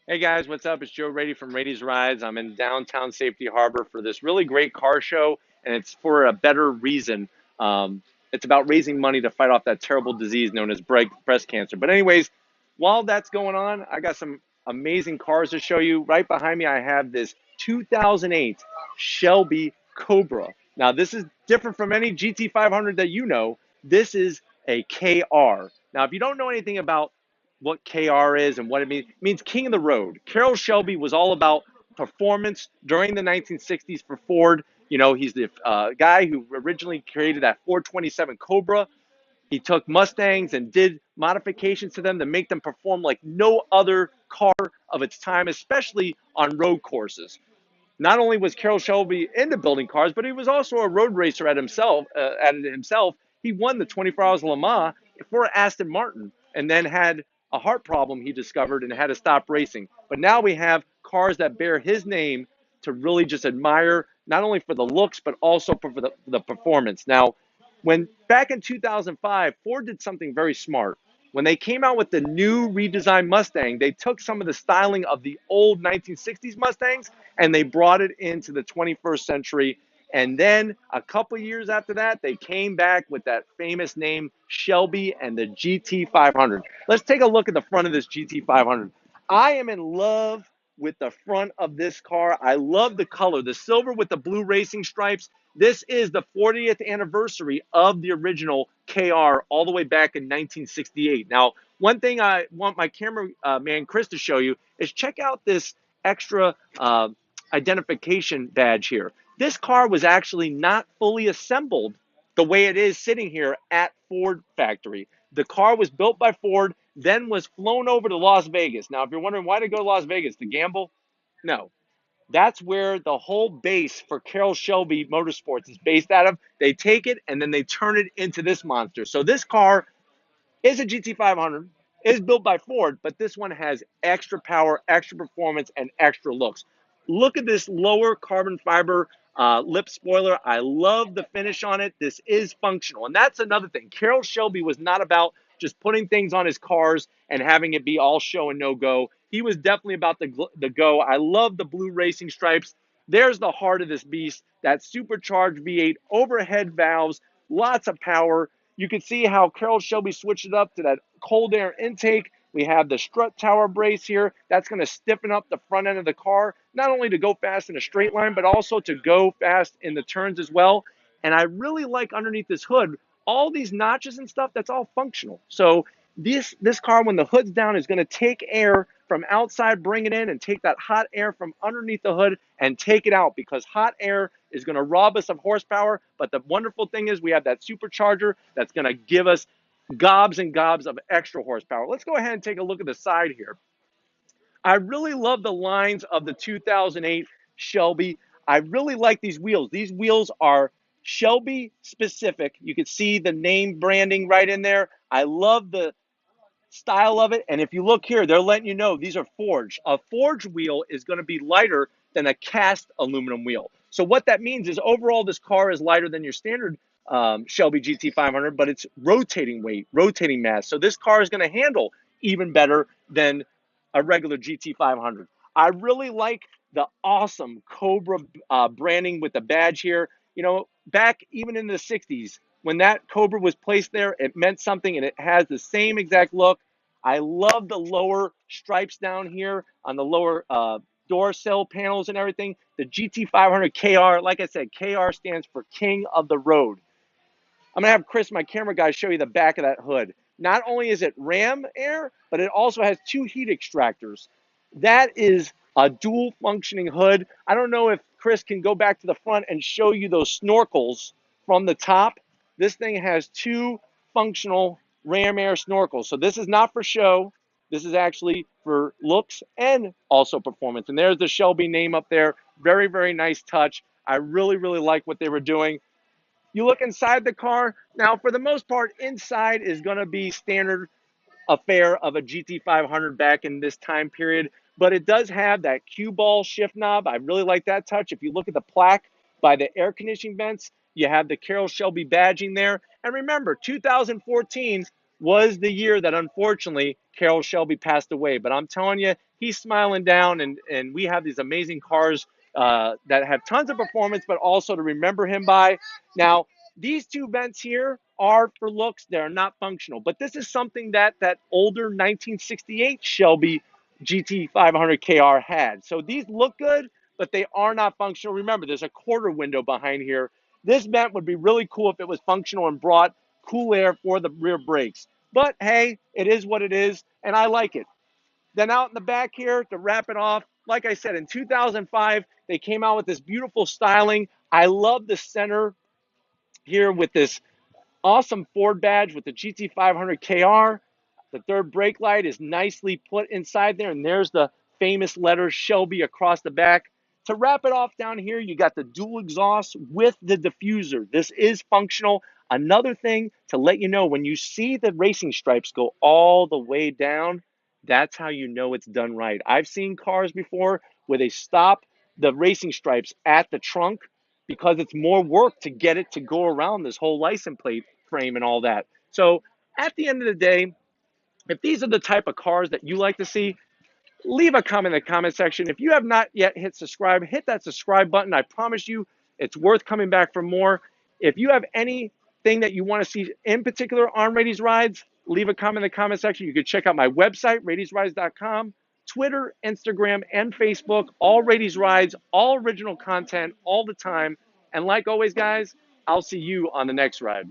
Hey guys, what's up? It's Joe Raiti from Raiti's Rides. I'm in downtown Safety Harbor for this really great car show, and it's for a better reason. It's about raising money to fight off that terrible disease known as breast cancer. But anyways, while that's going on, I got some amazing cars to show you. Right behind me, I have this 2008 Shelby Cobra. Now, this is different from any GT500 that you know. This is a KR. Now, if you don't know anything about what KR is and what it means king of the road. Carroll Shelby was all about performance during the 1960s for Ford. You know, he's the guy who originally created that 427 Cobra. He took Mustangs and did modifications to them to make them perform like no other car of its time, especially on road courses. Not only was Carroll Shelby into building cars, but he was also a road racer at himself. He won the 24 Hours of Le Mans for Aston Martin, and then had a heart problem he discovered and had to stop racing. But now we have cars that bear his name to really just admire, not only for the looks but also for the performance. Now, when back in 2005, Ford did something very smart. When they came out with the new redesigned Mustang, they took some of the styling of the old 1960s Mustangs and they brought it into the 21st century. And then a couple years after that, they came back with that famous name, Shelby and the GT500. Let's take a look at the front of this GT500. I am in love with the front of this car. I love the color, the silver with the blue racing stripes. This is the 40th anniversary of the original KR all the way back in 1968. Now, one thing I want my camera man Chris to show you is check out this extra identification badge here. This car was actually not fully assembled the way it is sitting here at Ford factory. The car was built by Ford, then was flown over to Las Vegas. Now, if you're wondering why to go to Las Vegas, to gamble? No. That's where the whole base for Carroll Shelby Motorsports is based out of. They take it and then they turn it into this monster. So this car is a GT500, is built by Ford, but this one has extra power, extra performance, and extra looks. Look at this lower carbon fiber lip spoiler. I love the finish on it. This is functional. And that's another thing. Carroll Shelby was not about just putting things on his cars and having it be all show and no go. He was definitely about the go. I love the blue racing stripes. There's the heart of this beast, that supercharged V8, overhead valves, lots of power. You can see how Carroll Shelby switched it up to that cold air intake. We have the strut tower brace here. That's going to stiffen up the front end of the car, not only to go fast in a straight line, but also to go fast in the turns as well. And I really like underneath this hood, all these notches and stuff, that's all functional. So this car, when the hood's down, is going to take air from outside, bring it in, and take that hot air from underneath the hood and take it out, because hot air is going to rob us of horsepower. But the wonderful thing is we have that supercharger that's going to give us gobs and gobs of extra horsepower. Let's go ahead and take a look at the side here. I really love the lines of the 2008 Shelby. I really like these wheels. These wheels are Shelby specific. You can see the name branding right in there. I love the style of it. And if you look here, they're letting you know these are forged. A forged wheel is going to be lighter than a cast aluminum wheel. So what that means is overall this car is lighter than your standard Shelby GT500, but it's rotating weight, rotating mass. So this car is going to handle even better than a regular GT500. I really like the awesome Cobra branding with the badge here. You know, back even in the 60s, when that Cobra was placed there, it meant something, and it has the same exact look. I love the lower stripes down here on the lower door sill panels and everything. The GT500KR, like I said, KR stands for King of the Road. I'm going to have Chris, my camera guy, show you the back of that hood. Not only is it ram air, but it also has two heat extractors. That is a dual functioning hood. I don't know if Chris can go back to the front and show you those snorkels from the top. This thing has two functional ram air snorkels. So this is not for show. This is actually for looks and also performance. And there's the Shelby name up there. Very, very nice touch. I really, really like what they were doing. You look inside the car. Now, for the most part, inside is going to be standard affair of a GT500 back in this time period, but it does have that cue ball shift knob. I really like that touch. If you look at the plaque by the air conditioning vents, you have the Carroll Shelby badging there. And remember, 2014 was the year that unfortunately Carroll Shelby passed away. But I'm telling you, he's smiling down, and we have these amazing cars that have tons of performance, but also to remember him by. Now, these two vents here are for looks. They're not functional. But this is something that that older 1968 Shelby GT500KR had. So these look good, but they are not functional. Remember, there's a quarter window behind here. This vent would be really cool if it was functional and brought cool air for the rear brakes. But hey, it is what it is, and I like it. Then out in the back here, to wrap it off, like I said, in 2005, they came out with this beautiful styling. I love the center here with this awesome Ford badge with the GT500KR. The third brake light is nicely put inside there, and there's the famous letters Shelby across the back. To wrap it off down here, you got the dual exhaust with the diffuser. This is functional. Another thing to let you know, when you see the racing stripes go all the way down, that's how you know it's done right. I've seen cars before where they stop the racing stripes at the trunk because it's more work to get it to go around this whole license plate frame and all that. So at the end of the day, if these are the type of cars that you like to see, leave a comment in the comment section. If you have not yet hit subscribe, hit that subscribe button. I promise you it's worth coming back for more. If you have anything that you want to see in particular on Raity's Rides, leave a comment in the comment section. You can check out my website, raitysrides.com, Twitter, Instagram, and Facebook, all Raity's Rides, all original content, all the time. And like always, guys, I'll see you on the next ride.